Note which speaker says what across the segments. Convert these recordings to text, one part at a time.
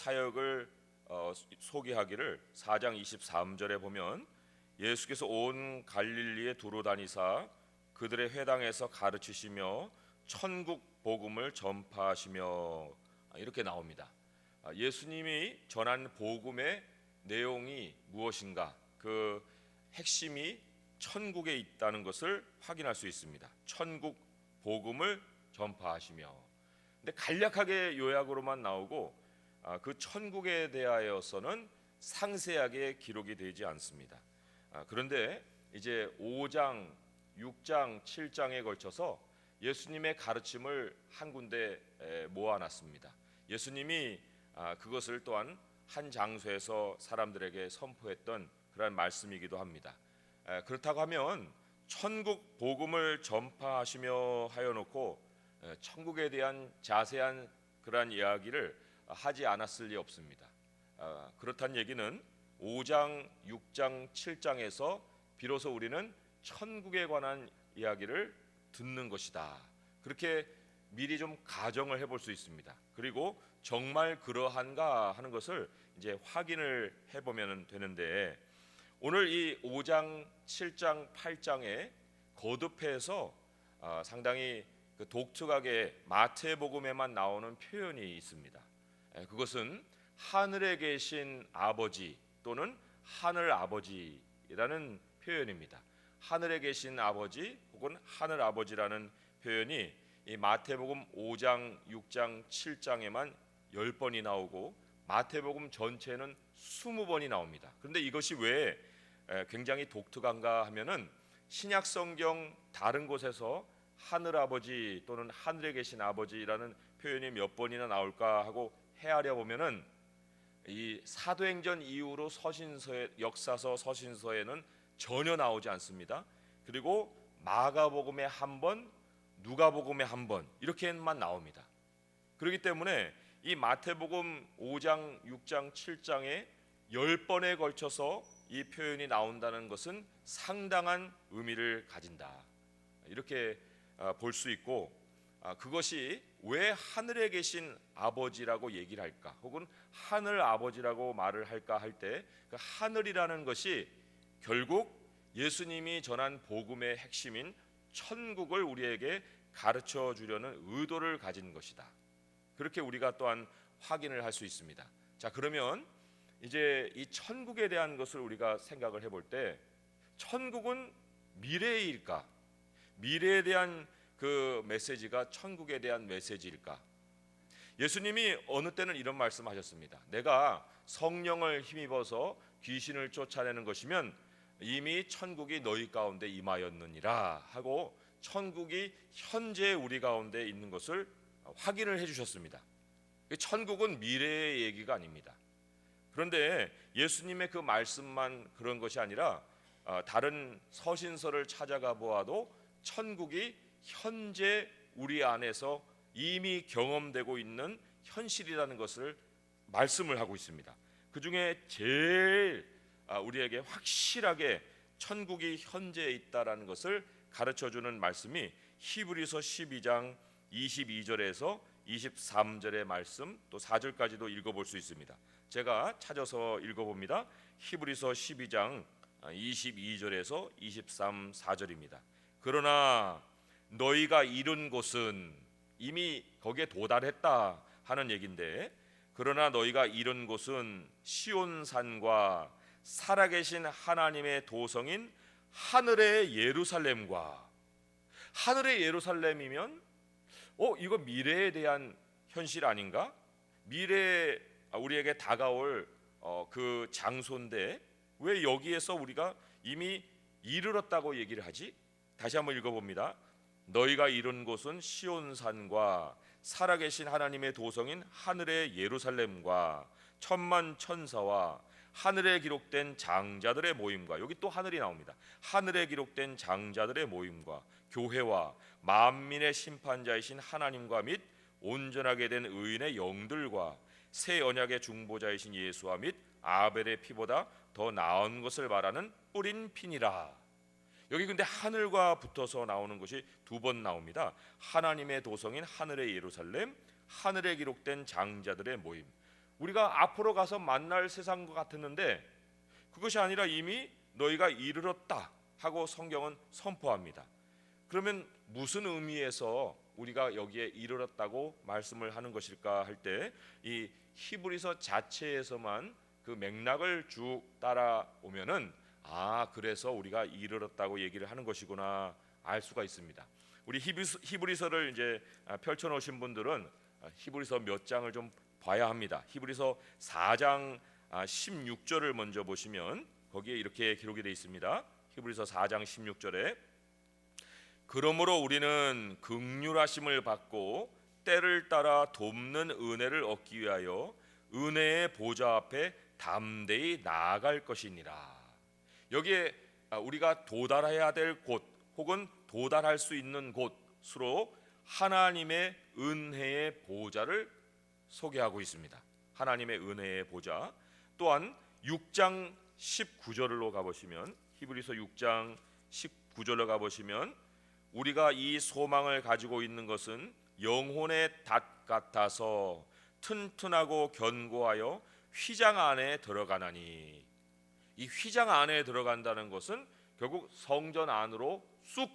Speaker 1: 사역을 소개하기를 4장 23절에 보면 예수께서 온 갈릴리에 두루 다니사 그들의 회당에서 가르치시며 천국 복음을 전파하시며 이렇게 나옵니다. 예수님이 전한 복음의 내용이 무엇인가? 그 핵심이 천국에 있다는 것을 확인할 수 있습니다. 천국 복음을 전파하시며. 근데 간략하게 요약으로만 나오고 그 천국에 대하여서는 상세하게 기록이 되지 않습니다. 그런데 이제 5장, 6장, 7장에 걸쳐서 예수님의 가르침을 한 군데 모아놨습니다. 예수님이 그것을 또한 한 장소에서 사람들에게 선포했던 그런 말씀이기도 합니다. 그렇다고 하면 천국 복음을 전파하시며 하여놓고 천국에 대한 자세한 그러한 이야기를 하지 않았을 리 없습니다. 그렇다는 얘기는 5장, 6장, 7장에서 비로소 우리는 천국에 관한 이야기를 듣는 것이다. 그렇게 미리 좀 가정을 해볼 수 있습니다. 그리고 정말 그러한가 하는 것을 이제 확인을 해보면 되는데, 오늘 이 5장, 7장, 8장에 거듭해서 상당히 독특하게 마태복음에만 나오는 표현이 있습니다. 그것은 하늘에 계신 아버지 또는 하늘 아버지라는 표현입니다. 하늘에 계신 아버지 혹은 하늘 아버지라는 표현이 이 마태복음 5장, 6장, 7장에만 10번이 나오고 마태복음 전체는 20번이 나옵니다. 그런데 이것이 왜 굉장히 독특한가 하면은 신약 성경 다른 곳에서 하늘 아버지 또는 하늘에 계신 아버지라는 표현이 몇 번이나 나올까 하고 헤아려 보면은 이 사도행전 이후로 서신서에, 역사서 서신서에는 전혀 나오지 않습니다. 그리고 마가복음에 한 번, 누가복음에 한 번 이렇게만 나옵니다. 그렇기 때문에 이 마태복음 5장, 6장, 7장에 10번에 걸쳐서 이 표현이 나온다는 것은 상당한 의미를 가진다. 이렇게 볼 수 있고, 그것이 왜 하늘에 계신 아버지라고 얘기를 할까? 혹은 하늘 아버지라고 말을 할까 할 때 그 하늘이라는 것이 결국 예수님이 전한 복음의 핵심인 천국을 우리에게 가르쳐 주려는 의도를 가진 것이다. 그렇게 우리가 또한 확인을 할 수 있습니다. 자, 그러면 이제 이 천국에 대한 것을 우리가 생각을 해볼 때 천국은 미래일까? 미래에 대한 그 메시지가 천국에 대한 메시지일까? 예수님이 어느 때는 이런 말씀하셨습니다. 내가 성령을 힘입어서 귀신을 쫓아내는 것이면 이미 천국이 너희 가운데 임하였느니라 하고 천국이 현재 우리 가운데 있는 것을 확인을 해주셨습니다. 천국은 미래의 얘기가 아닙니다. 그런데 예수님의 그 말씀만 그런 것이 아니라 다른 서신서를 찾아가 보아도 천국이 현재 우리 안에서 이미 경험되고 있는 현실이라는 것을 말씀을 하고 있습니다. 그 중에 제일 우리에게 확실하게 천국이 현재에 있다라는 것을 가르쳐주는 말씀이 히브리서 12장 22절에서 23절의 말씀, 또 4절까지도 읽어볼 수 있습니다. 제가 찾아서 읽어봅니다. 히브리서 12장 22절에서 23, 4절입니다. 그러나 너희가 이룬 곳은, 이미 거기에 도달했다 하는 얘기인데, 그러나 너희가 이룬 곳은 시온산과 살아계신 하나님의 도성인 하늘의 예루살렘과, 하늘의 예루살렘이면 이거 미래에 대한 현실 아닌가? 미래에 우리에게 다가올 그 장소인데 왜 여기에서 우리가 이미 이르렀다고 얘기를 하지? 다시 한번 읽어봅니다. 너희가 이룬 곳은 시온산과 살아계신 하나님의 도성인 하늘의 예루살렘과 천만 천사와 하늘에 기록된 장자들의 모임과, 여기 또 하늘이 나옵니다. 하늘에 기록된 장자들의 모임과 교회와 만민의 심판자이신 하나님과 및 온전하게 된 의인의 영들과 새 언약의 중보자이신 예수와 및 아벨의 피보다 더 나은 것을 말하는 뿌린 피니라. 여기 근데 하늘과 붙어서 나오는 것이 두 번 나옵니다. 하나님의 도성인 하늘의 예루살렘, 하늘에 기록된 장자들의 모임. 우리가 앞으로 가서 만날 세상과 같았는데 그것이 아니라 이미 너희가 이르렀다 하고 성경은 선포합니다. 그러면 무슨 의미에서 우리가 여기에 이르렀다고 말씀을 하는 것일까 할 때 이 히브리서 자체에서만 그 맥락을 쭉 따라오면은 그래서 우리가 이르렀다고 얘기를 하는 것이구나 알 수가 있습니다. 우리 히브리서를 이제 펼쳐 놓으신 분들은 히브리서 몇 장을 좀 봐야 합니다. 히브리서 4장 16절을 먼저 보시면 거기에 이렇게 기록이 되어 있습니다. 히브리서 4장 16절에 그러므로 우리는 긍휼하심을 받고 때를 따라 돕는 은혜를 얻기 위하여 은혜의 보좌 앞에 담대히 나아갈 것이니라. 여기에 우리가 도달해야 될 곳 혹은 도달할 수 있는 곳으로 하나님의 은혜의 보좌를 소개하고 있습니다. 하나님의 은혜의 보좌. 또한 6장 19절로 가보시면 히브리서 6장 19절로 가보시면 우리가 이 소망을 가지고 있는 것은 영혼의 닷 같아서 튼튼하고 견고하여 휘장 안에 들어가나니. 이 휘장 안에 들어간다는 것은 결국 성전 안으로 쑥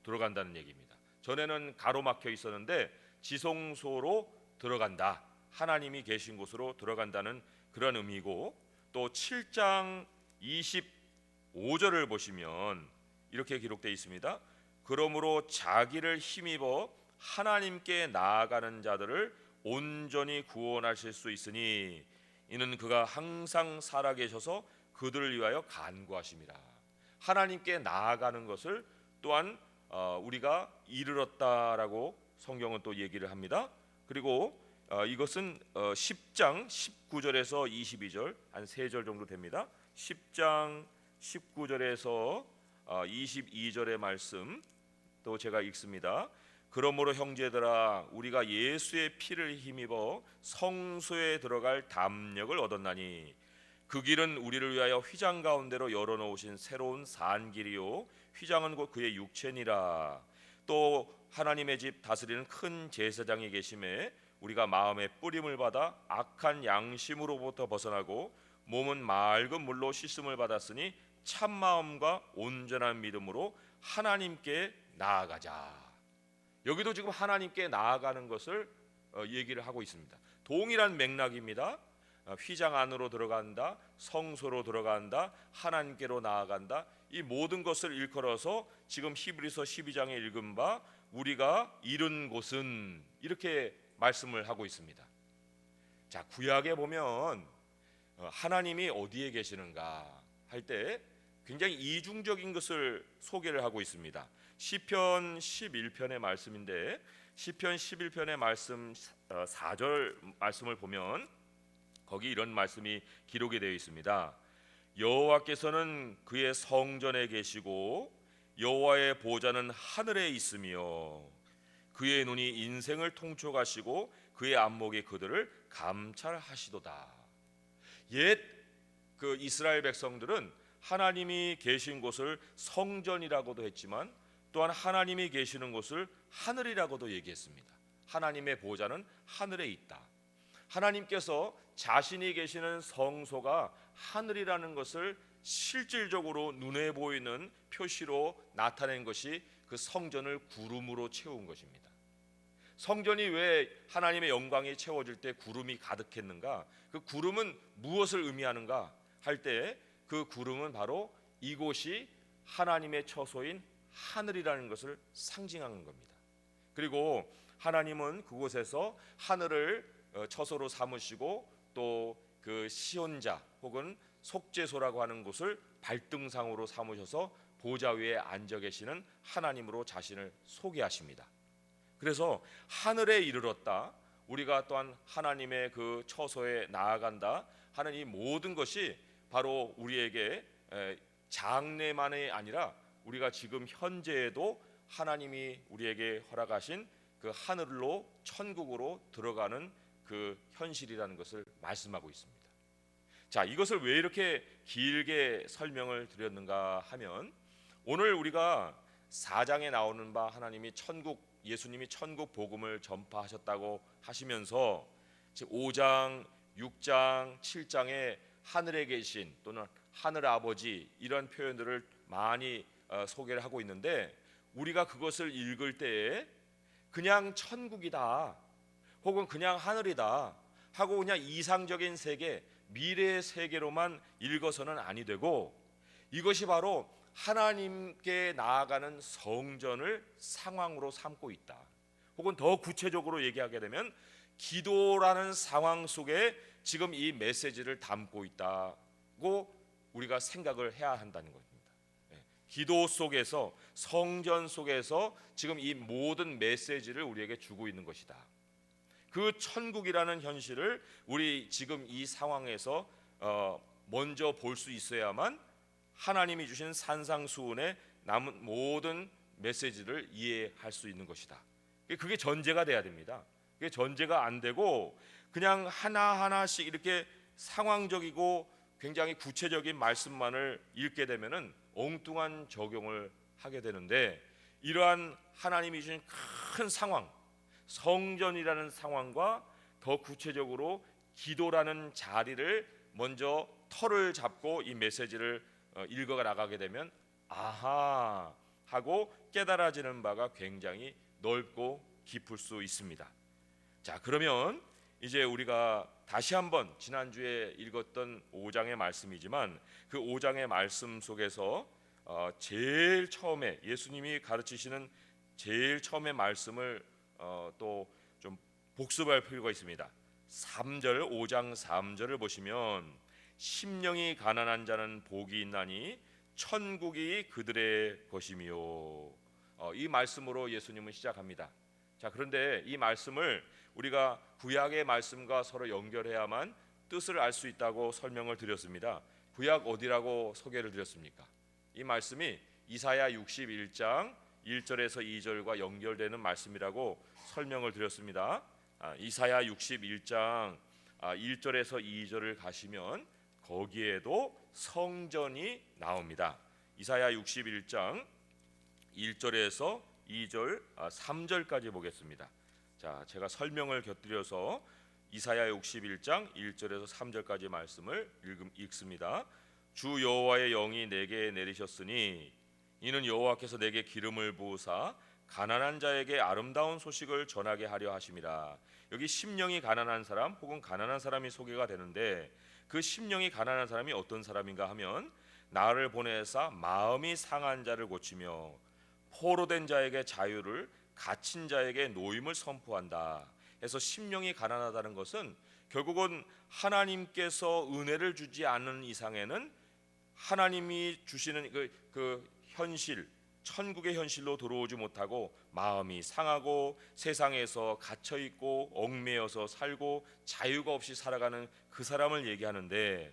Speaker 1: 들어간다는 얘기입니다. 전에는 가로막혀 있었는데 지성소로 들어간다. 하나님이 계신 곳으로 들어간다는 그런 의미고, 또 7장 25절을 보시면 이렇게 기록되어 있습니다. 그러므로 자기를 힘입어 하나님께 나아가는 자들을 온전히 구원하실 수 있으니 이는 그가 항상 살아계셔서 그들을 위하여 간구하심이라. 하나님께 나아가는 것을 또한 우리가 이르렀다라고 성경은 또 얘기를 합니다. 그리고 이것은 10장 19절에서 22절 한 3절 정도 됩니다. 10장 19절에서 22절의 말씀 또 제가 읽습니다. 그러므로 형제들아 우리가 예수의 피를 힘입어 성소에 들어갈 담력을 얻었나니 그 길은 우리를 위하여 휘장 가운데로 열어놓으신 새로운 산길이요 휘장은 곧 그의 육체니라. 또 하나님의 집 다스리는 큰 제사장이 계심에 우리가 마음의 뿌림을 받아 악한 양심으로부터 벗어나고 몸은 맑은 물로 씻음을 받았으니 참 마음과 온전한 믿음으로 하나님께 나아가자. 여기도 지금 하나님께 나아가는 것을 얘기를 하고 있습니다. 동일한 맥락입니다. 휘장 안으로 들어간다, 성소로 들어간다, 하나님께로 나아간다. 이 모든 것을 일컬어서 지금 히브리서 12장에 읽은 바 우리가 이룬 곳은 이렇게 말씀을 하고 있습니다. 자, 구약에 보면 하나님이 어디에 계시는가 할 때 굉장히 이중적인 것을 소개를 하고 있습니다. 시편 11편의 말씀인데 시편 11편의 말씀 4절 말씀을 보면 거기 이런 말씀이 기록이 되어 있습니다. 여호와께서는 그의 성전에 계시고 여호와의 보좌는 하늘에 있으며 그의 눈이 인생을 통촉하시고 그의 안목이 그들을 감찰하시도다. 옛 그 이스라엘 백성들은 하나님이 계신 곳을 성전이라고도 했지만 또한 하나님이 계시는 곳을 하늘이라고도 얘기했습니다. 하나님의 보좌는 하늘에 있다. 하나님께서 자신이 계시는 성소가 하늘이라는 것을 실질적으로 눈에 보이는 표시로 나타낸 것이 그 성전을 구름으로 채운 것입니다. 성전이 왜 하나님의 영광이 채워질 때 구름이 가득했는가? 그 구름은 무엇을 의미하는가 할 때 그 구름은 바로 이곳이 하나님의 처소인 하늘이라는 것을 상징하는 겁니다. 그리고 하나님은 그곳에서 하늘을 처소로 삼으시고 또 그 시온자 혹은 속죄소라고 하는 곳을 발등상으로 삼으셔서 보좌 위에 앉아 계시는 하나님으로 자신을 소개하십니다. 그래서 하늘에 이르렀다, 우리가 또한 하나님의 그 처소에 나아간다 하는 이 모든 것이 바로 우리에게 장래만이 아니라 우리가 지금 현재에도 하나님이 우리에게 허락하신 그 하늘로 천국으로 들어가는 그 현실이라는 것을 말씀하고 있습니다. 자, 이것을 왜 이렇게 길게 설명을 드렸는가 하면 오늘 우리가 4장에 나오는 바 하나님이 예수님이 천국 복음을 전파하셨다고 하시면서 5장, 6장, 7장에 하늘에 계신 또는 하늘 아버지 이런 표현들을 많이 소개를 하고 있는데, 우리가 그것을 읽을 때에 그냥 천국이다 혹은 그냥 하늘이다 하고 그냥 이상적인 세계, 미래의 세계로만 읽어서는 아니 되고, 이것이 바로 하나님께 나아가는 성전을 상황으로 삼고 있다. 혹은 더 구체적으로 얘기하게 되면 기도라는 상황 속에 지금 이 메시지를 담고 있다고 우리가 생각을 해야 한다는 겁니다. 기도 속에서, 성전 속에서 지금 이 모든 메시지를 우리에게 주고 있는 것이다. 그 천국이라는 현실을 우리 지금 이 상황에서 먼저 볼 수 있어야만 하나님이 주신 산상수훈의 남은 모든 메시지를 이해할 수 있는 것이다. 그게 전제가 돼야 됩니다. 그게 전제가 안 되고 그냥 하나하나씩 이렇게 상황적이고 굉장히 구체적인 말씀만을 읽게 되면은 엉뚱한 적용을 하게 되는데, 이러한 하나님이 주신 큰 상황, 성전이라는 상황과 더 구체적으로 기도라는 자리를 먼저 털을 잡고 이 메시지를 읽어 나가게 되면 아하 하고 깨달아지는 바가 굉장히 넓고 깊을 수 있습니다. 자, 그러면 이제 우리가 다시 한번 지난주에 읽었던 5장의 말씀이지만 그 5장의 말씀 속에서 제일 처음에 예수님이 가르치시는 제일 처음의 말씀을 또 좀 복습할 필요가 있습니다. 3절, 5장 3절을 보시면 심령이 가난한 자는 복이 있나니 천국이 그들의 것이며, 이 말씀으로 예수님은 시작합니다. 자, 그런데 이 말씀을 우리가 구약의 말씀과 서로 연결해야만 뜻을 알 수 있다고 설명을 드렸습니다. 구약 어디라고 소개를 드렸습니까? 이 말씀이 이사야 61장 1절에서 2절과 연결되는 말씀이라고 설명을 드렸습니다. 이사야 61장 1절에서 2절을 가시면 거기에도 성전이 나옵니다. 이사야 61장 1절에서 2절 3절까지 보겠습니다. 자, 제가 설명을 곁들여서 이사야 61장 1절에서 3절까지 말씀을 읽습니다. 주 여호와의 영이 내게 내리셨으니 이는 여호와께서 내게 기름을 부으사 가난한 자에게 아름다운 소식을 전하게 하려 하심이라. 여기 심령이 가난한 사람 혹은 가난한 사람이 소개가 되는데, 그 심령이 가난한 사람이 어떤 사람인가 하면 나를 보내사 마음이 상한 자를 고치며 포로된 자에게 자유를, 갇힌 자에게 노임을 선포한다. 해서 심령이 가난하다는 것은 결국은 하나님께서 은혜를 주지 않는 이상에는 하나님이 주시는 그 현실, 천국의 현실로 들어오지 못하고 마음이 상하고 세상에서 갇혀 있고 얽매여서 살고 자유가 없이 살아가는 그 사람을 얘기하는데,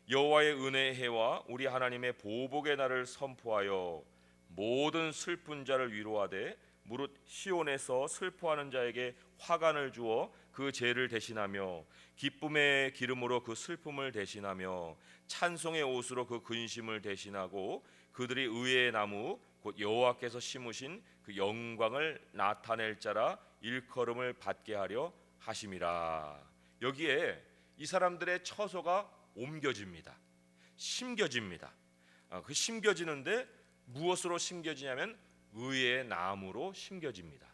Speaker 1: 여호와의 은혜의 해와 우리 하나님의 보복의 날을 선포하여 모든 슬픈 자를 위로하되 무릇 시온에서 슬퍼하는 자에게 화관을 주어 그 죄를 대신하며 기쁨의 기름으로 그 슬픔을 대신하며 찬송의 옷으로 그 근심을 대신하고 그들이 의의 나무 곧 여호와께서 심으신 그 영광을 나타낼 자라 일컬음을 받게 하려 하심이라. 여기에 이 사람들의 처소가 옮겨집니다. 심겨집니다. 그 심겨지는데 무엇으로 심겨지냐면 의의 나무로 심겨집니다.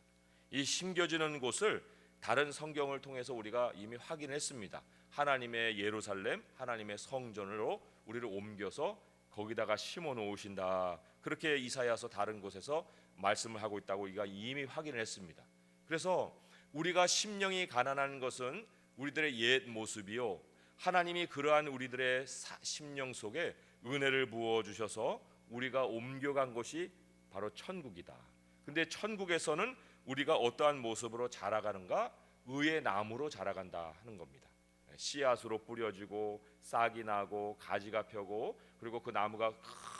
Speaker 1: 이 심겨지는 곳을 다른 성경을 통해서 우리가 이미 확인했습니다. 하나님의 예루살렘, 하나님의 성전으로 우리를 옮겨서 거기다가 심어 놓으신다. 그렇게 이사야서 다른 곳에서 말씀을 하고 있다고 우리가 이미 확인을 했습니다. 그래서 우리가 심령이 가난한 것은 우리들의 옛 모습이요, 하나님이 그러한 우리들의 심령 속에 은혜를 부어 주셔서 우리가 옮겨간 것이 바로 천국이다. 근데 천국에서는 우리가 어떠한 모습으로 자라가는가? 의의 나무로 자라간다 하는 겁니다. 씨앗으로 뿌려지고 싹이 나고 가지가 펴고, 그리고 그 나무가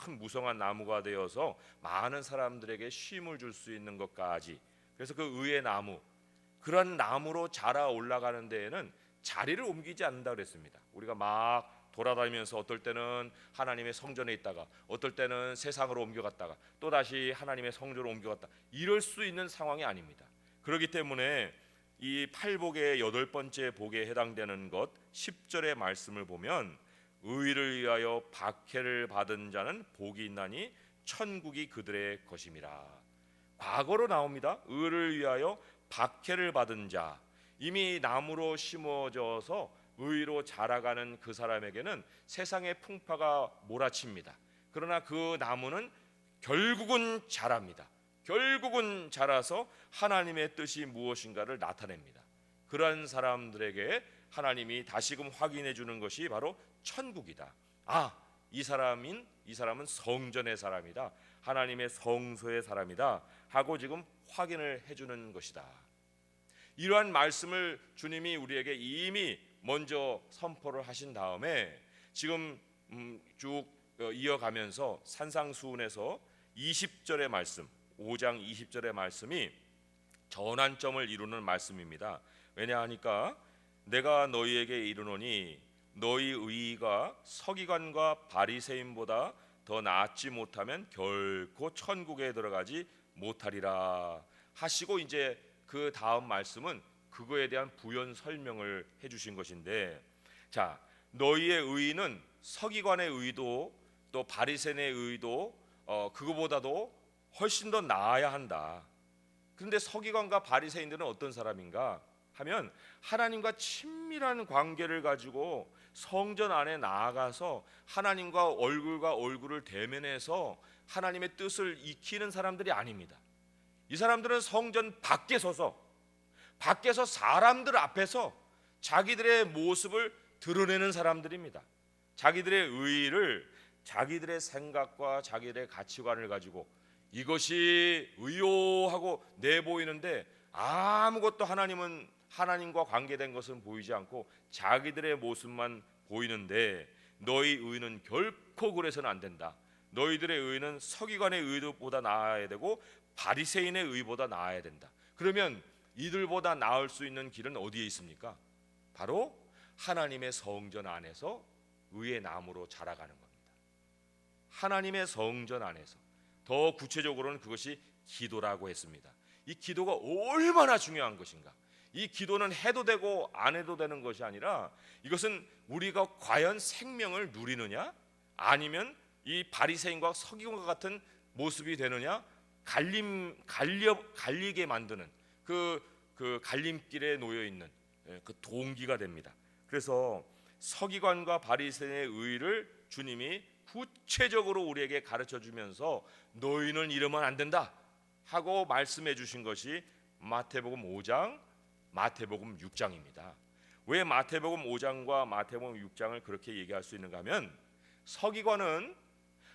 Speaker 1: 큰 무성한 나무가 되어서 많은 사람들에게 쉼을 줄 수 있는 것까지. 그래서 그 의의 나무, 그런 나무로 자라 올라가는 데에는 자리를 옮기지 않는다 그랬습니다. 우리가 막 돌아다니면서 어떨 때는 하나님의 성전에 있다가 어떨 때는 세상으로 옮겨갔다가 또 다시 하나님의 성전으로 옮겨갔다, 이럴 수 있는 상황이 아닙니다. 그렇기 때문에 이 팔복의 8번째 복에 해당되는 것 10절의 말씀을 보면 의를 위하여 박해를 받은 자는 복이 있나니 천국이 그들의 것임이라. 과거로 나옵니다. 의를 위하여 박해를 받은 자, 이미 나무로 심어져서 의로 자라가는 그 사람에게는 세상의 풍파가 몰아칩니다. 그러나 그 나무는 결국은 자랍니다. 결국은 자라서 하나님의 뜻이 무엇인가를 나타냅니다. 그러한 사람들에게 하나님이 다시금 확인해 주는 것이 바로 천국이다. 이 사람은 성전의 사람이다. 하나님의 성소의 사람이다 하고 지금 확인을 해주는 것이다. 이러한 말씀을 주님이 우리에게 이미 먼저 선포를 하신 다음에 지금 쭉 이어가면서 산상수훈에서 20절의 말씀, 5장 20절의 말씀이 전환점을 이루는 말씀입니다. 왜냐하니까 내가 너희에게 이르노니 너희 의의가 서기관과 바리새인보다 더 낫지 못하면 결코 천국에 들어가지 못하리라 하시고, 이제 그 다음 말씀은 그거에 대한 부연 설명을 해주신 것인데, 자, 너희의 의의는 서기관의 의도 또 바리새인의 의도 그거보다도 훨씬 더 나아야 한다. 그런데 서기관과 바리새인들은 어떤 사람인가 하면 하나님과 친밀한 관계를 가지고 성전 안에 나아가서 하나님과 얼굴을 대면해서 하나님의 뜻을 익히는 사람들이 아닙니다. 이 사람들은 성전 밖에서 사람들 앞에서 자기들의 모습을 드러내는 사람들입니다. 자기들의 의의를 자기들의 생각과 자기들의 가치관을 가지고 이것이 의요하고 내보이는데 아무것도 하나님과 관계된 것은 보이지 않고 자기들의 모습만 보이는데, 너희 의는 결코 그래서는 안 된다. 너희들의 의는 서기관의 의보다 나아야 되고 바리새인의 의보다 나아야 된다. 그러면 이들보다 나을 수 있는 길은 어디에 있습니까? 바로 하나님의 성전 안에서 의의 나무로 자라가는 겁니다. 하나님의 성전 안에서, 더 구체적으로는 그것이 기도라고 했습니다. 이 기도가 얼마나 중요한 것인가. 이 기도는 해도 되고 안 해도 되는 것이 아니라 이것은 우리가 과연 생명을 누리느냐 아니면 이 바리새인과 서기관과 같은 모습이 되느냐, 갈리게 만드는 그 갈림길에 놓여 있는 그 동기가 됩니다. 그래서 서기관과 바리새인의 의를 주님이 구체적으로 우리에게 가르쳐 주면서 너희는 이러면 안 된다 하고 말씀해 주신 것이 마태복음 5장, 마태복음 6장입니다. 왜 마태복음 5장과 마태복음 6장을 그렇게 얘기할 수 있는가 하면, 서기관은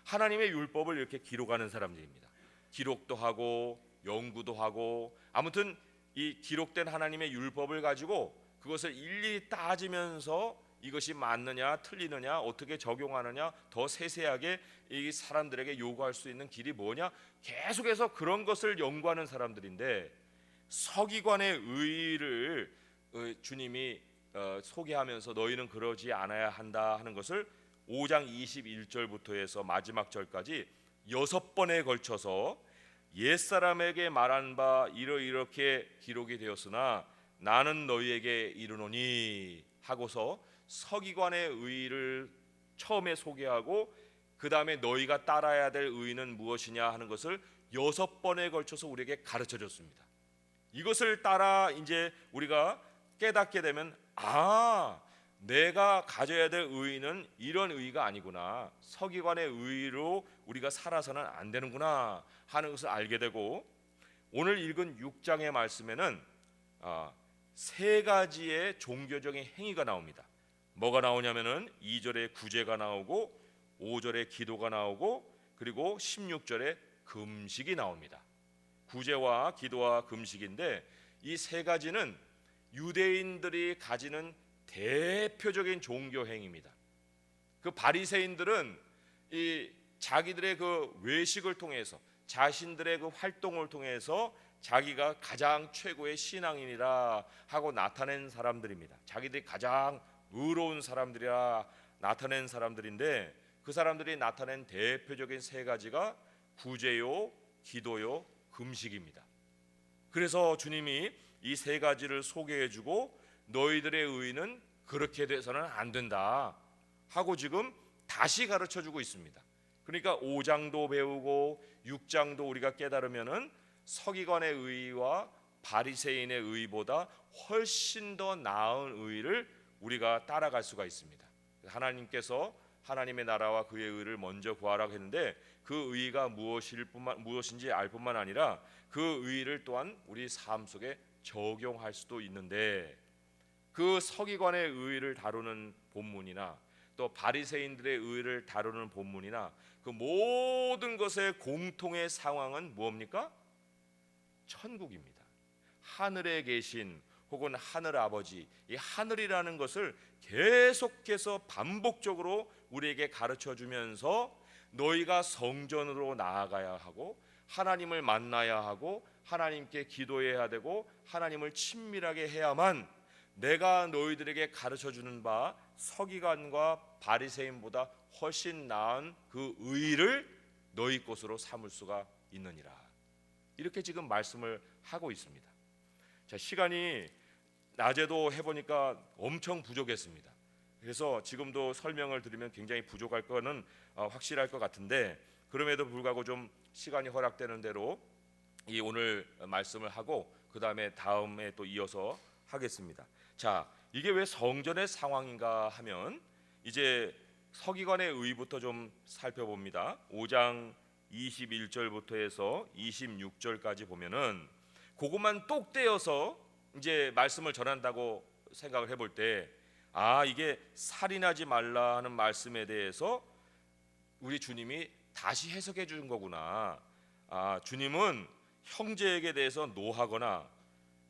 Speaker 1: 하나님의 율법을 이렇게 기록하는 사람들입니다. 기록도 하고 연구도 하고, 아무튼 이 기록된 하나님의 율법을 가지고 그것을 일일이 따지면서 이것이 맞느냐 틀리느냐 어떻게 적용하느냐 더 세세하게 이 사람들에게 요구할 수 있는 길이 뭐냐, 계속해서 그런 것을 연구하는 사람들인데, 서기관의 의를 주님이 소개하면서 너희는 그러지 않아야 한다 하는 것을 5장 21절부터 해서 마지막 절까지 6번에 걸쳐서 옛사람에게 말한 바 이렇게 기록이 되었으나 나는 너희에게 이르노니 하고서 서기관의 의를 처음에 소개하고 그 다음에 너희가 따라야 될 의는 무엇이냐 하는 것을 6번에 걸쳐서 우리에게 가르쳐 줬습니다. 이것을 따라 이제 우리가 깨닫게 되면 내가 가져야 될 의는 이런 의가 아니구나, 서기관의 의로 우리가 살아서는 안 되는구나 하는 것을 알게 되고, 오늘 읽은 6장의 말씀에는 3가지의 종교적인 행위가 나옵니다. 뭐가 나오냐면은 2절에 구제가 나오고 5절에 기도가 나오고 그리고 16절에 금식이 나옵니다. 구제와 기도와 금식인데, 이 3가지는 유대인들이 가지는 대표적인 종교 행위입니다. 그 바리새인들은 이 자기들의 그 외식을 통해서, 자신들의 그 활동을 통해서 자기가 가장 최고의 신앙인이라 하고 나타낸 사람들입니다. 자기들이 가장 의로운 사람들이라 나타낸 사람들인데, 그 사람들이 나타낸 대표적인 3가지가 구제요, 기도요, 금식입니다. 그래서 주님이 이 세 가지를 소개해주고 너희들의 의는 그렇게 돼서는 안 된다 하고 지금 다시 가르쳐주고 있습니다. 그러니까 5장도 배우고 6장도 우리가 깨달으면은 서기관의 의와 바리새인의 의보다 훨씬 더 나은 의를 우리가 따라갈 수가 있습니다. 하나님께서 하나님의 나라와 그의 의를 먼저 구하라고 했는데 그 의가 무엇인지 알 뿐만 아니라 그 의를 또한 우리 삶 속에 적용할 수도 있는데, 그 서기관의 의를 다루는 본문이나 또 바리새인들의 의를 다루는 본문이나 그 모든 것의 공통의 상황은 뭡니까? 천국입니다. 하늘에 계신 혹은 하늘 아버지, 이 하늘이라는 것을 계속해서 반복적으로 우리에게 가르쳐 주면서 너희가 성전으로 나아가야 하고 하나님을 만나야 하고 하나님께 기도해야 되고 하나님을 친밀하게 해야만 내가 너희들에게 가르쳐 주는 바 서기관과 바리새인보다 훨씬 나은 그 의를 너희 것으로 삼을 수가 있느니라. 이렇게 지금 말씀을 하고 있습니다. 자, 시간이 낮에도 해보니까 엄청 부족했습니다. 그래서 지금도 설명을 드리면 굉장히 부족할 거는 확실할 것 같은데, 그럼에도 불구하고 좀 시간이 허락되는 대로 이 오늘 말씀을 하고 그 다음에 또 이어서 하겠습니다. 자, 이게 왜 성전의 상황인가 하면 이제 서기관의 의부터 좀 살펴봅니다. 5장 21절부터 해서 26절까지 보면은 그것만 똑 떼어서 이제 말씀을 전한다고 생각을 해볼 때, 이게 살인하지 말라 하는 말씀에 대해서 우리 주님이 다시 해석해 주는 거구나. 주님은 형제에게 대해서 노하거나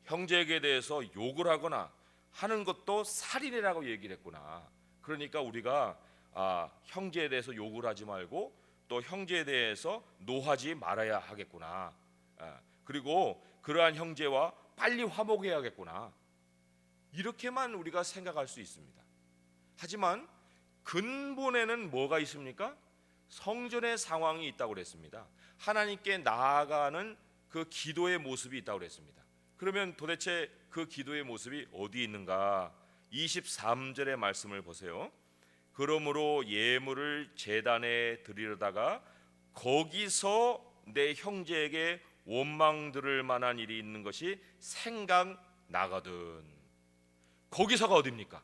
Speaker 1: 형제에게 대해서 욕을 하거나 하는 것도 살인이라고 얘기를 했구나. 그러니까 우리가 형제에 대해서 욕을 하지 말고 또 형제에 대해서 노하지 말아야 하겠구나. 그리고 그러한 형제와 빨리 화목해야겠구나. 이렇게만 우리가 생각할 수 있습니다. 하지만 근본에는 뭐가 있습니까? 성전의 상황이 있다고 그랬습니다. 하나님께 나아가는 그 기도의 모습이 있다고 그랬습니다. 그러면 도대체 그 기도의 모습이 어디 있는가? 23절의 말씀을 보세요. 그러므로 예물을 제단에 드리려다가 거기서 내 형제에게 원망 들을 만한 일이 있는 것이 생각나거든. 거기서가 어디입니까?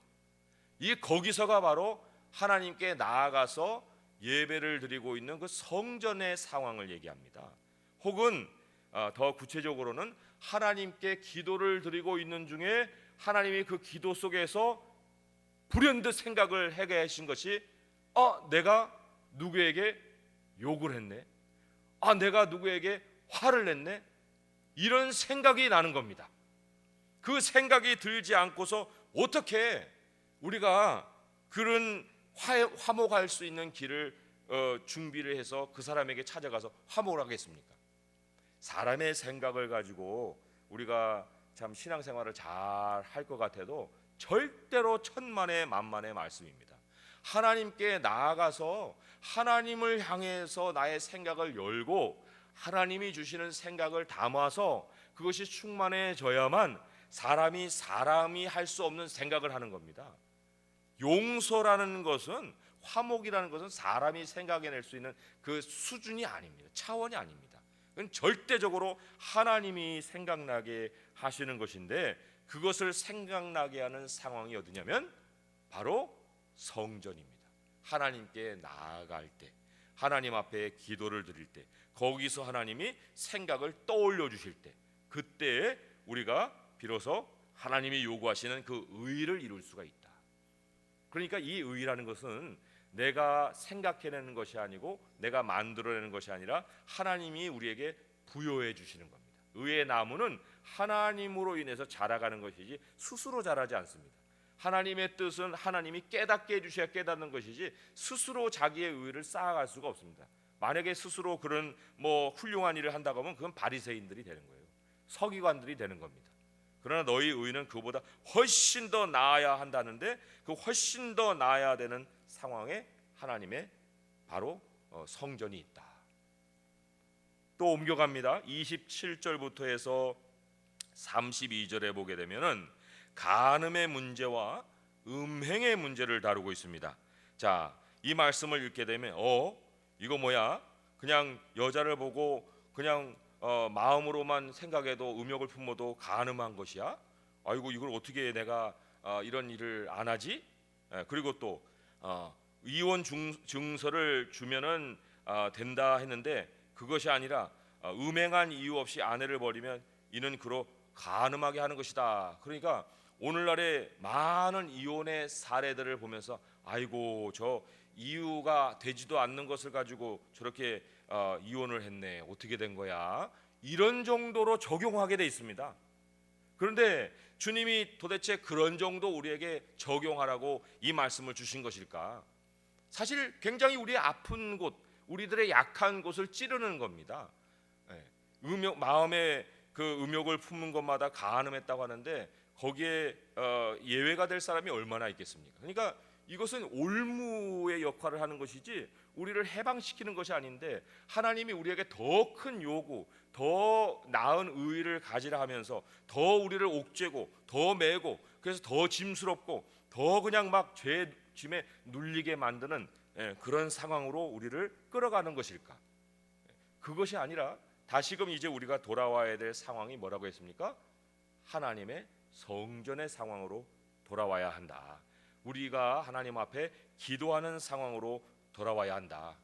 Speaker 1: 이 거기서가 바로 하나님께 나아가서 예배를 드리고 있는 그 성전의 상황을 얘기합니다. 혹은 더 구체적으로는 하나님께 기도를 드리고 있는 중에 하나님이 그 기도 속에서 불현듯 생각을 하게 하신 것이 내가 누구에게 욕을 했네, 내가 누구에게 화를 냈네, 이런 생각이 나는 겁니다. 그 생각이 들지 않고서 어떻게 우리가 그런 화목할 수 있는 길을 준비를 해서 그 사람에게 찾아가서 화목을 하겠습니까? 사람의 생각을 가지고 우리가 참 신앙생활을 잘 할 것 같아도 절대로 천만의 만만의 말씀입니다. 하나님께 나아가서 하나님을 향해서 나의 생각을 열고 하나님이 주시는 생각을 담아서 그것이 충만해져야만 사람이 할 수 없는 생각을 하는 겁니다. 용서라는 것은, 화목이라는 것은 사람이 생각해낼 수 있는 그 수준이 아닙니다. 차원이 아닙니다. 그건 절대적으로 하나님이 생각나게 하시는 것인데, 그것을 생각나게 하는 상황이 어디냐면 바로 성전입니다. 하나님께 나아갈 때, 하나님 앞에 기도를 드릴 때, 거기서 하나님이 생각을 떠올려 주실 때, 그때에 우리가 비로소 하나님이 요구하시는 그 의를 이룰 수가 있다. 그러니까 이 의라는 것은 내가 생각해내는 것이 아니고 내가 만들어내는 것이 아니라 하나님이 우리에게 부여해 주시는 겁니다. 의의 나무는 하나님으로 인해서 자라가는 것이지 스스로 자라지 않습니다. 하나님의 뜻은 하나님이 깨닫게 해주셔야 깨닫는 것이지 스스로 자기의 의를 쌓아갈 수가 없습니다. 만약에 스스로 그런 훌륭한 일을 한다고 하면 그건 바리새인들이 되는 거예요. 서기관들이 되는 겁니다. 그러나 너희 의는 그보다 훨씬 더 나아야 한다는데, 그 훨씬 더 나아야 되는 상황에 하나님의 바로 성전이 있다. 또 옮겨갑니다. 27절부터 해서 32절에 보게 되면은 간음의 문제와 음행의 문제를 다루고 있습니다. 자, 이 말씀을 읽게 되면 이거 뭐야? 그냥 여자를 보고 그냥 마음으로만 생각해도 음욕을 품어도 간음한 것이야? 아이고, 이걸 어떻게 내가 이런 일을 안 하지? 그리고 또 이혼 증서를 주면은 된다 했는데 그것이 아니라 음행한 이유 없이 아내를 버리면 이는 그로 간음하게 하는 것이다. 그러니까 오늘날의 많은 이혼의 사례들을 보면서 아이고, 저 이유가 되지도 않는 것을 가지고 저렇게 이혼을 했네. 어떻게 된 거야? 이런 정도로 적용하게 돼 있습니다. 그런데 주님이 도대체 그런 정도 우리에게 적용하라고 이 말씀을 주신 것일까? 사실 굉장히 우리의 아픈 곳, 우리들의 약한 곳을 찌르는 겁니다. 마음에 그 음욕을 품는 것마다 간음했다고 하는데 거기에 예외가 될 사람이 얼마나 있겠습니까? 그러니까 이것은 올무의 역할을 하는 것이지 우리를 해방시키는 것이 아닌데 하나님이 우리에게 더 큰 요구, 더 나은 의의를 가지라 하면서 더 우리를 옥죄고 더 매고 그래서 더 짐스럽고 더 그냥 막 죄짐에 눌리게 만드는 그런 상황으로 우리를 끌어가는 것일까? 그것이 아니라 다시금 이제 우리가 돌아와야 될 상황이 뭐라고 했습니까? 하나님의 성전의 상황으로 돌아와야 한다. 우리가 하나님 앞에 기도하는 상황으로 돌아와야 한다.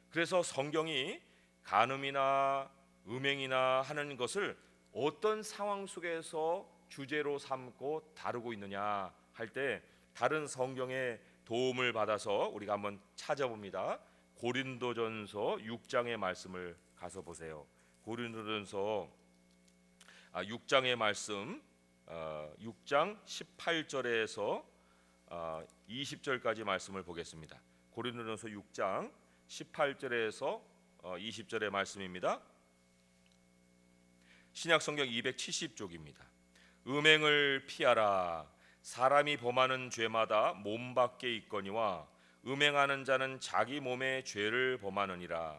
Speaker 1: 그래서 성경이 간음이나 음행이나 하는 것을 어떤 상황 속에서 주제로 삼고 다루고 있느냐 할 때 다른 성경의 도움을 받아서 우리가 한번 찾아봅니다. 고린도전서 6장의 말씀을 가서 보세요. 고린도전서 6장의 말씀 6장 18절에서 20절까지 말씀을 보겠습니다. 고린도전서 6장 18절에서 20절의 말씀입니다. 신약성경 270쪽입니다. 음행을 피하라. 사람이 범하는 죄마다 몸 밖에 있거니와 음행하는 자는 자기 몸의 죄를 범하느니라.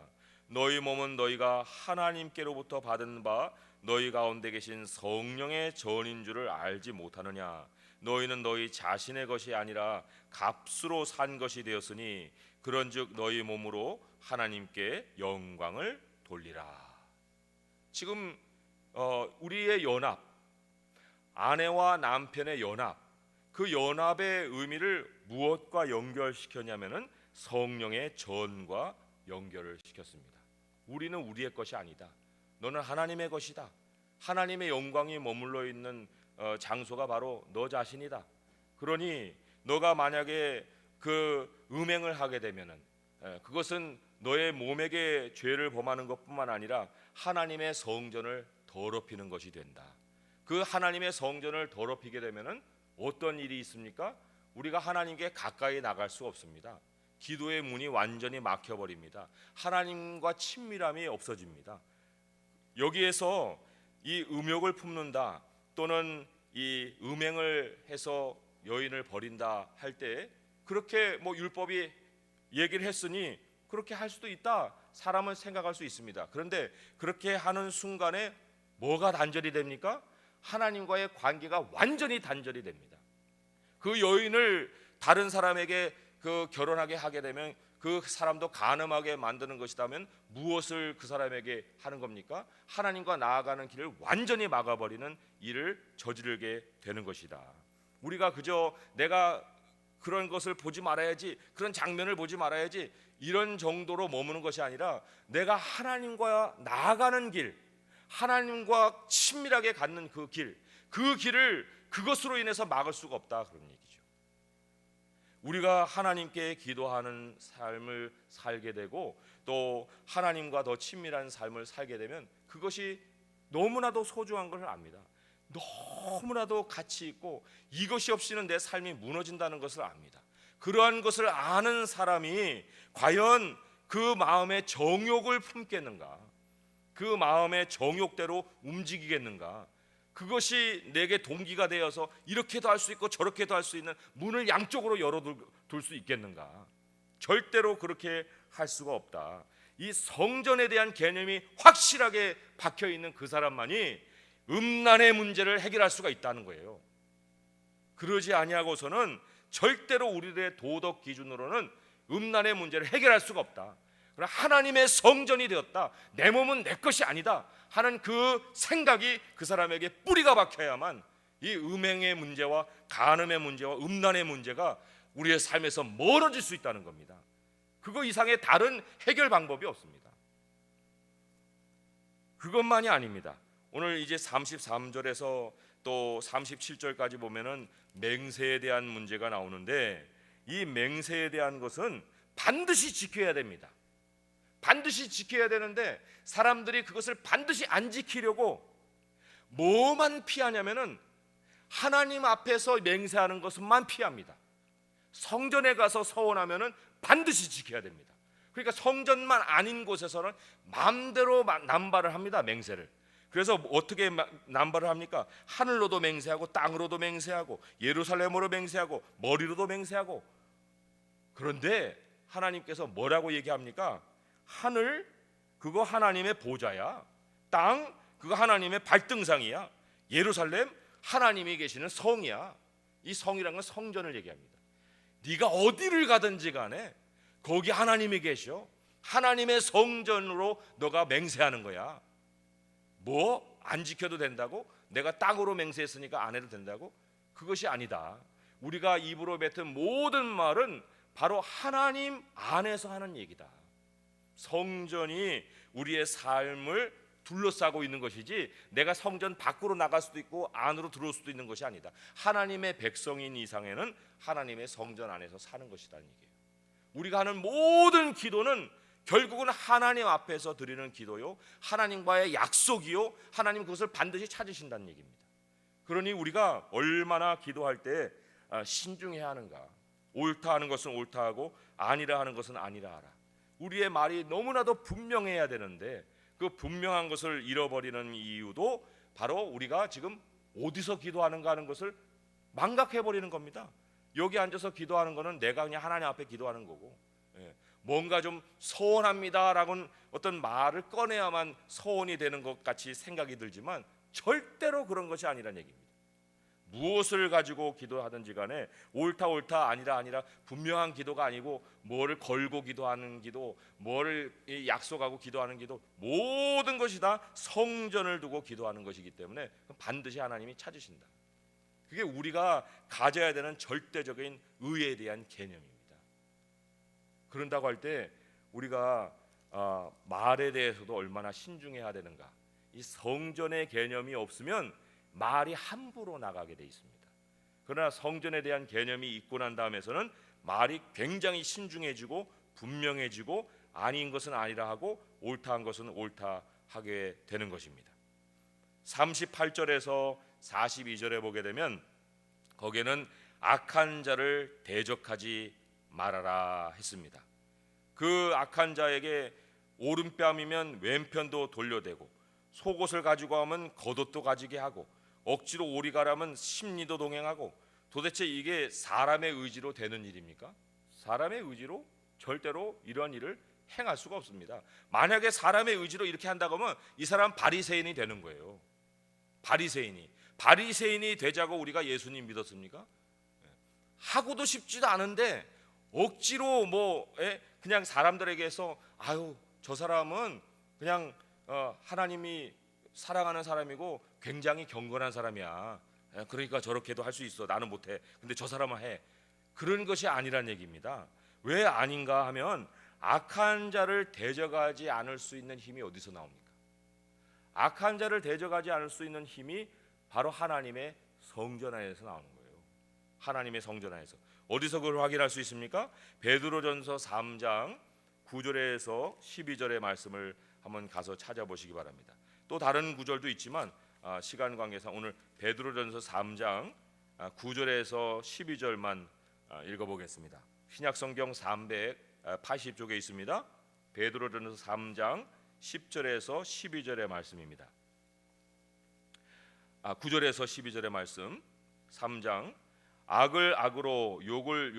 Speaker 1: 너희 몸은 너희가 하나님께로부터 받은 바 너희 가운데 계신 성령의 전인 줄을 알지 못하느냐. 너희는 너희 자신의 것이 아니라 값으로 산 것이 되었으니 그런즉 너희 몸으로 하나님께 영광을 돌리라. 지금 우리의 연합, 아내와 남편의 연합, 그 연합의 의미를 무엇과 연결시켰냐면은 성령의 전과 연결을 시켰습니다. 우리는 우리의 것이 아니다. 너는 하나님의 것이다. 하나님의 영광이 머물러 있는 장소가 바로 너 자신이다. 그러니 너가 만약에 그 음행을 하게 되면은 그것은 너의 몸에게 죄를 범하는 것뿐만 아니라 하나님의 성전을 더럽히는 것이 된다. 그 하나님의 성전을 더럽히게 되면은 어떤 일이 있습니까? 우리가 하나님께 가까이 나갈 수 없습니다. 기도의 문이 완전히 막혀버립니다. 하나님과 친밀함이 없어집니다. 여기에서 이 음욕을 품는다 또는 이 음행을 해서 여인을 버린다 할 때 그렇게 율법이 얘기를 했으니 그렇게 할 수도 있다 사람은 생각할 수 있습니다. 그런데 그렇게 하는 순간에 뭐가 단절이 됩니까? 하나님과의 관계가 완전히 단절이 됩니다. 그 여인을 다른 사람에게 결혼하게 하게 되면 그 사람도 간음하게 만드는 것이라면 무엇을 그 사람에게 하는 겁니까? 하나님과 나아가는 길을 완전히 막아버리는 일을 저지르게 되는 것이다. 우리가 그저 내가 그런 것을 보지 말아야지, 그런 장면을 보지 말아야지 이런 정도로 머무는 것이 아니라 내가 하나님과 나아가는 길, 하나님과 친밀하게 갖는 그 길을 그것으로 인해서 막을 수가 없다 그런 얘기죠. 우리가 하나님께 기도하는 삶을 살게 되고 또 하나님과 더 친밀한 삶을 살게 되면 그것이 너무나도 소중한 걸 압니다. 너무나도 가치 있고 이것이 없이는 내 삶이 무너진다는 것을 압니다. 그러한 것을 아는 사람이 과연 그 마음의 정욕을 품겠는가? 그 마음의 정욕대로 움직이겠는가? 그것이 내게 동기가 되어서 이렇게도 할 수 있고 저렇게도 할 수 있는 문을 양쪽으로 열어둘 수 있겠는가? 절대로 그렇게 할 수가 없다. 이 성전에 대한 개념이 확실하게 박혀있는 그 사람만이 음란의 문제를 해결할 수가 있다는 거예요. 그러지 아니하고서는 절대로 우리들의 도덕 기준으로는 음란의 문제를 해결할 수가 없다. 그러나 하나님의 성전이 되었다, 내 몸은 내 것이 아니다 하는 그 생각이 그 사람에게 뿌리가 박혀야만 이 음행의 문제와 간음의 문제와 음란의 문제가 우리의 삶에서 멀어질 수 있다는 겁니다. 그거 이상의 다른 해결 방법이 없습니다. 그것만이 아닙니다. 오늘 이제 33절에서 또 37절까지 보면은 맹세에 대한 문제가 나오는데, 이 맹세에 대한 것은 반드시 지켜야 됩니다. 반드시 지켜야 되는데 사람들이 그것을 반드시 안 지키려고 뭐만 피하냐면은 하나님 앞에서 맹세하는 것만 피합니다. 성전에 가서 서원하면은 반드시 지켜야 됩니다. 그러니까 성전만 아닌 곳에서는 마음대로 남발을 합니다, 맹세를. 그래서 어떻게 남발을 합니까? 하늘로도 맹세하고 땅으로도 맹세하고 예루살렘으로 맹세하고 머리로도 맹세하고. 그런데 하나님께서 뭐라고 얘기합니까? 하늘, 그거 하나님의 보좌야. 땅, 그거 하나님의 발등상이야. 예루살렘, 하나님이 계시는 성이야. 이 성이라는 건 성전을 얘기합니다. 네가 어디를 가든지 간에 거기 하나님이 계셔. 하나님의 성전으로 너가 맹세하는 거야. 뭐 안 지켜도 된다고? 내가 땅으로 맹세했으니까 안 해도 된다고? 그것이 아니다. 우리가 입으로 뱉은 모든 말은 바로 하나님 안에서 하는 얘기다. 성전이 우리의 삶을 둘러싸고 있는 것이지 내가 성전 밖으로 나갈 수도 있고 안으로 들어올 수도 있는 것이 아니다. 하나님의 백성인 이상에는 하나님의 성전 안에서 사는 것이라는 얘기예요. 우리가 하는 모든 기도는 결국은 하나님 앞에서 드리는 기도요, 하나님과의 약속이요, 하나님 그것을 반드시 찾으신다는 얘기입니다. 그러니 우리가 얼마나 기도할 때 신중해야 하는가. 옳다 하는 것은 옳다 하고 아니라 하는 것은 아니라 하라. 우리의 말이 너무나도 분명해야 되는데 그 분명한 것을 잃어버리는 이유도 바로 우리가 지금 어디서 기도하는가 하는 것을 망각해버리는 겁니다. 여기 앉아서 기도하는 것은 내가 그냥 하나님 앞에 기도하는 거고, 뭔가 좀 서원합니다라고는 어떤 말을 꺼내야만 서원이 되는 것 같이 생각이 들지만 절대로 그런 것이 아니라는 얘기입니다. 무엇을 가지고 기도하든지 간에 옳다 옳다 아니라 아니라 분명한 기도가 아니고 뭐를 걸고 기도하는 기도, 뭐를 약속하고 기도하는 기도, 모든 것이 다 성전을 두고 기도하는 것이기 때문에 반드시 하나님이 찾으신다. 그게 우리가 가져야 되는 절대적인 의에 대한 개념입니다. 그런다고 할 때 우리가 말에 대해서도 얼마나 신중해야 되는가. 이 성전의 개념이 없으면 말이 함부로 나가게 돼 있습니다. 그러나 성전에 대한 개념이 있고 난 다음에서는 말이 굉장히 신중해지고 분명해지고 아닌 것은 아니라 하고 옳다 한 것은 옳다 하게 되는 것입니다. 38절에서 42절에 보게 되면 거기에는 악한 자를 대적하지 말아라 했습니다. 그 악한 자에게 오른뺨이면 왼편도 돌려대고 속옷을 가지고 하면 겉옷도 가지게 하고 억지로 오리가라면 심리도 동행하고. 도대체 이게 사람의 의지로 되는 일입니까? 사람의 의지로 절대로 이런 일을 행할 수가 없습니다. 만약에 사람의 의지로 이렇게 한다고 하면 이 사람 바리새인이 되는 거예요. 바리새인이 되자고 우리가 예수님 믿었습니까? 하고도 싶지도 않은데 억지로 그냥 사람들에게서 아유 저 사람은 그냥 하나님이 사랑하는 사람이고 굉장히 경건한 사람이야. 그러니까 저렇게도 할 수 있어. 나는 못해. 근데 저 사람은 해. 그런 것이 아니란 얘기입니다. 왜 아닌가 하면 악한 자를 대적하지 않을 수 있는 힘이 어디서 나옵니까? 악한 자를 대적하지 않을 수 있는 힘이 바로 하나님의 성전 안에서 나오는 거예요. 하나님의 성전 안에서. 어디서 그걸 확인할 수 있습니까? 베드로전서 3장 9절에서 12절의 말씀을 한번 가서 찾아보시기 바랍니다. 또 다른 구절도 있지만 시간 관계상 오늘 베드로전서 3장 9절에서 12절만 읽어보겠습니다. 신약성경 380쪽에 있습니다. 베드로전서 3장 10절에서 12절의 말씀입니다. 9절에서 12절의 말씀. 3장 악을 악으로 욕을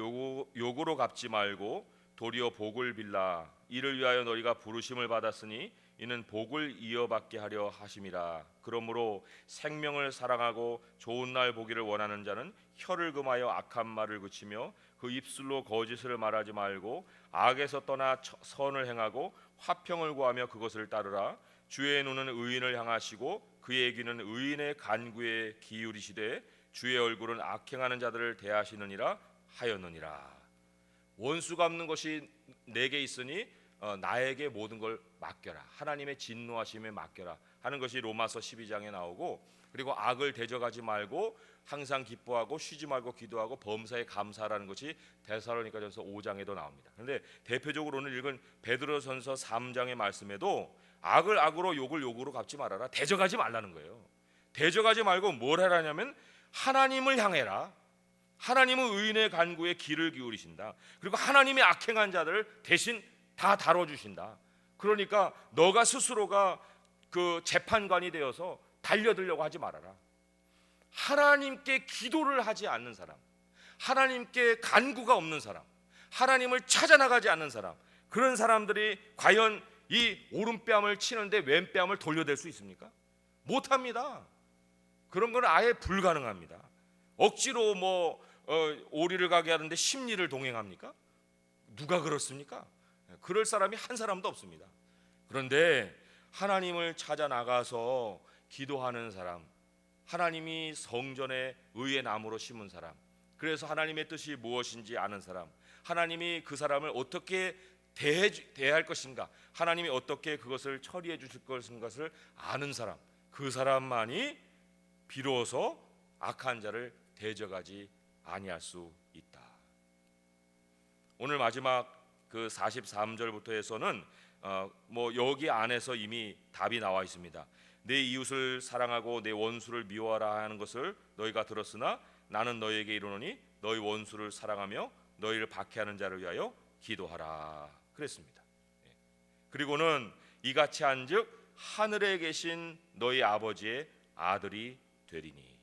Speaker 1: 욕으로 갚지 말고 도리어 복을 빌라. 이를 위하여 너희가 부르심을 받았으니 이는 복을 이어받게 하려 하심이라. 그러므로 생명을 사랑하고 좋은 날 보기를 원하는 자는 혀를 금하여 악한 말을 그치며 그 입술로 거짓을 말하지 말고 악에서 떠나 선을 행하고 화평을 구하며 그것을 따르라. 주의 눈은 의인을 향하시고 그의 귀는 의인의 간구에 기울이시되 주의 얼굴은 악행하는 자들을 대하시느니라 하였느니라. 원수 갚는 것이 내게 있으니 나에게 모든 걸 맡겨라. 하나님의 진노하심에 맡겨라 하는 것이 로마서 12장에 나오고, 그리고 악을 대적하지 말고 항상 기뻐하고 쉬지 말고 기도하고 범사에 감사하라는 것이 데살로니가전서 5장에도 나옵니다. 그런데 대표적으로 오늘 읽은 베드로전서 3장의 말씀에도 악을 악으로 욕을 욕으로 갚지 말아라, 대적하지 말라는 거예요. 대적하지 말고 뭘 하라냐면 하나님을 향해라. 하나님은 의인의 간구에 귀를 기울이신다. 그리고 하나님의 악행한 자들을 대신 다 다뤄주신다. 그러니까 너가 스스로가 그 재판관이 되어서 달려들려고 하지 말아라. 하나님께 기도를 하지 않는 사람, 하나님께 간구가 없는 사람, 하나님을 찾아나가지 않는 사람, 그런 사람들이 과연 이 오른뺨을 치는데 왼뺨을 돌려댈 수 있습니까? 못합니다. 그런 건 아예 불가능합니다. 억지로 오리를 가게 하는데 심리를 동행합니까? 누가 그렇습니까? 그럴 사람이 한 사람도 없습니다. 그런데 하나님을 찾아 나가서 기도하는 사람, 하나님이 성전에 의의 나무로 심은 사람, 그래서 하나님의 뜻이 무엇인지 아는 사람, 하나님이 그 사람을 어떻게 대할 것인가, 하나님이 어떻게 그것을 처리해 주실 것을 아는 사람, 그 사람만이 비로소 악한 자를 대적하지 아니할 수 있다. 오늘 마지막 그 43절부터 해서는 여기 안에서 이미 답이 나와 있습니다. 내 이웃을 사랑하고 내 원수를 미워하라 하는 것을 너희가 들었으나 나는 너희에게 이르노니 너희 원수를 사랑하며 너희를 박해하는 자를 위하여 기도하라 그랬습니다. 그리고는 이같이 한즉 하늘에 계신 너희 아버지의 아들이 되리니.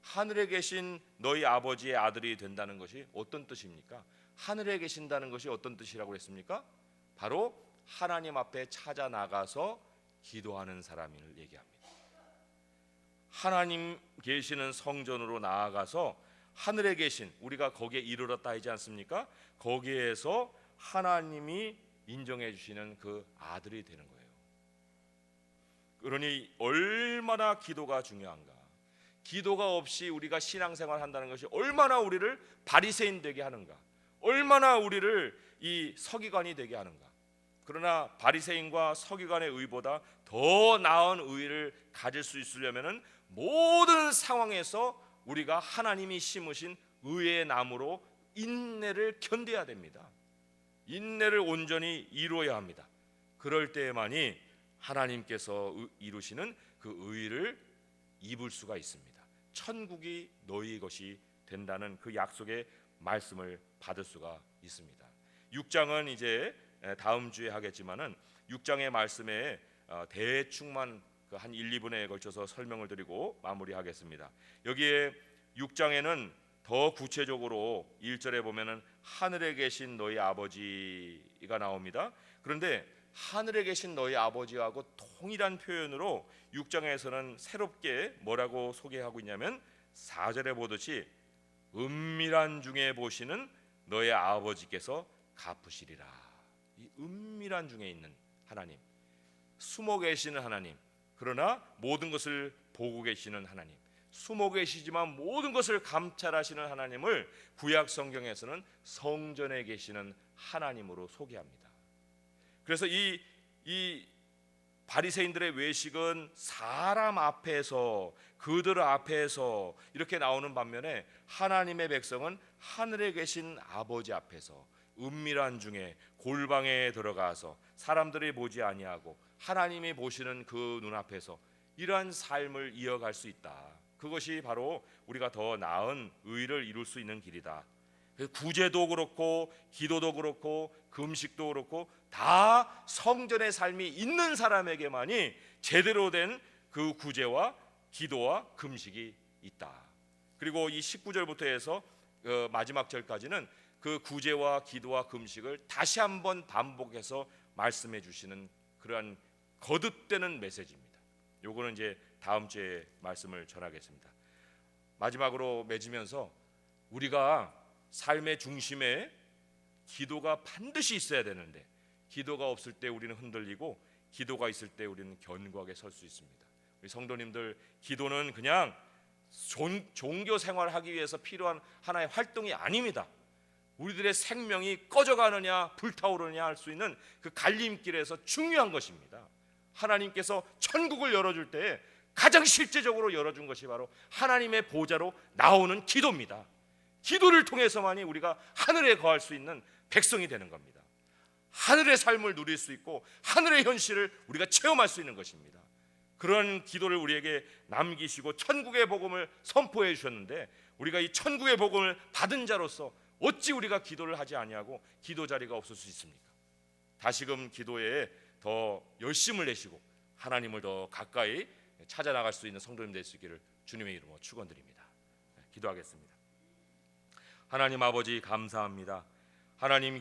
Speaker 1: 하늘에 계신 너희 아버지의 아들이 된다는 것이 어떤 뜻입니까? 하늘에 계신다는 것이 어떤 뜻이라고 했습니까? 바로 하나님 앞에 찾아 나가서 기도하는 사람을 얘기합니다. 하나님 계시는 성전으로 나아가서 하늘에 계신, 우리가 거기에 이르렀다 하지 않습니까? 거기에서 하나님이 인정해 주시는 그 아들이 되는 거예요. 그러니 얼마나 기도가 중요한가. 기도가 없이 우리가 신앙생활 한다는 것이 얼마나 우리를 바리새인 되게 하는가, 얼마나 우리를 이 서기관이 되게 하는가. 그러나 바리새인과 서기관의 의보다 더 나은 의를 가질 수 있으려면은 모든 상황에서 우리가 하나님이 심으신 의의 나무로 인내를 견뎌야 됩니다. 인내를 온전히 이루어야 합니다. 그럴 때에만이 하나님께서 이루시는 그 의를 입을 수가 있습니다. 천국이 너희 것이 된다는 그 약속의 말씀을 받을 수가 있습니다. 6장은 이제 다음 주에 하겠지만은 6장의 말씀에 대충만 한 1, 2분에 걸쳐서 설명을 드리고 마무리하겠습니다. 여기에 6장에는 더 구체적으로 1절에 보면은 하늘에 계신 너희 아버지가 나옵니다. 그런데 하늘에 계신 너희 아버지하고 동일한 표현으로 6장에서는 새롭게 뭐라고 소개하고 있냐면 4절에 보듯이 은밀한 중에 보시는 너희 아버지께서 갚으시리라. 이 은밀한 중에 있는 하나님, 숨어 계시는 하나님, 그러나 모든 것을 보고 계시는 하나님, 숨어 계시지만 모든 것을 감찰하시는 하나님을 구약 성경에서는 성전에 계시는 하나님으로 소개합니다. 그래서 이 바리새인들의 외식은 사람 앞에서, 그들 앞에서 이렇게 나오는 반면에 하나님의 백성은 하늘에 계신 아버지 앞에서 은밀한 중에 골방에 들어가서 사람들이 보지 아니하고 하나님이 보시는 그 눈앞에서 이러한 삶을 이어갈 수 있다. 그것이 바로 우리가 더 나은 의를 이룰 수 있는 길이다. 구제도 그렇고 기도도 그렇고 금식도 그렇고 다 성전의 삶이 있는 사람에게만이 제대로 된 그 구제와 기도와 금식이 있다. 그리고 이 19절부터 해서 마지막 절까지는 그 구제와 기도와 금식을 다시 한번 반복해서 말씀해 주시는 그러한 거듭되는 메시지입니다. 요거는 이제 다음 주에 말씀을 전하겠습니다. 마지막으로 맺으면서 우리가 삶의 중심에 기도가 반드시 있어야 되는데 기도가 없을 때 우리는 흔들리고 기도가 있을 때 우리는 견고하게 설 수 있습니다. 우리 성도님들, 기도는 그냥 종교 생활하기 위해서 필요한 하나의 활동이 아닙니다. 우리들의 생명이 꺼져가느냐 불타오르느냐 할 수 있는 그 갈림길에서 중요한 것입니다. 하나님께서 천국을 열어줄 때 가장 실제적으로 열어준 것이 바로 하나님의 보좌로 나오는 기도입니다. 기도를 통해서만이 우리가 하늘에 거할 수 있는 백성이 되는 겁니다. 하늘의 삶을 누릴 수 있고 하늘의 현실을 우리가 체험할 수 있는 것입니다. 그런 기도를 우리에게 남기시고 천국의 복음을 선포해 주셨는데 우리가 이 천국의 복음을 받은 자로서 어찌 우리가 기도를 하지 아니하고 기도 자리가 없을 수 있습니까? 다시금 기도에 더 열심을 내시고 하나님을 더 가까이 찾아 나갈 수 있는 성도님 될 수 있기를 주님의 이름으로 축원드립니다. 기도하겠습니다. 하나님 아버지 감사합니다. 하나님